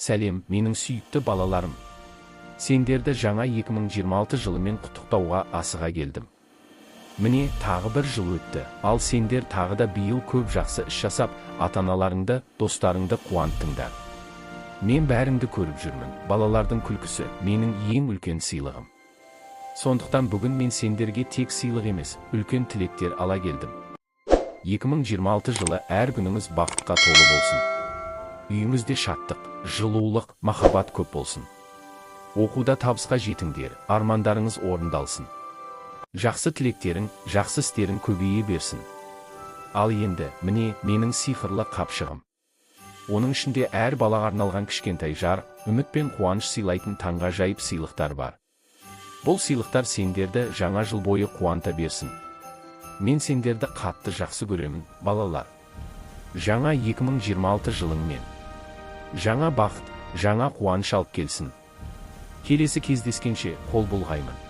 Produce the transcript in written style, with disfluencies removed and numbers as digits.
Сәлем, менің сүйікті балаларым. Сендерді жаңа 2026 жылымен құттықтауға асыға келдім. Міне, тағы бір жыл өтті, ал сендер тағы да биыл көп жақсы іс жасап, ата-аналарыңды, достарыңды қуанттыңдар. Мен бәріңді көріп жүрмін. Балалардың күлкісі менің ең үлкен сыйлығым. Сондықтан бүгін мен сендерге тек сыйлық емес, үлкен тілектер ала келдім. 2026 жылы әр күніңіз бақытқа толы болсын. Үйіңізде шаттық, жылулық, махаббат көп болсын. Оқуда табысқа жетіңдер, армандарыңыз орындалсын. Жақсы тілектерің, жақсы істерің көбейе берсін. Ал енді, міне, менің сиқырлы қапшығым. Оның ішінде әр балаға арналған кішкентай жар, үміт пен қуаныш сыйлайтын таңғажайып сыйлықтар бар. Бұл сыйлықтар сендерді жаңа жыл бойы қуанта берсін. Мен сендерді қатты жақсы көремін, балалар. Жаңа 2026 жылыңмен. Жаңа бақыт, жаңа қуаныш алып келсін. Келесі кездескенше қол бұлғаймын.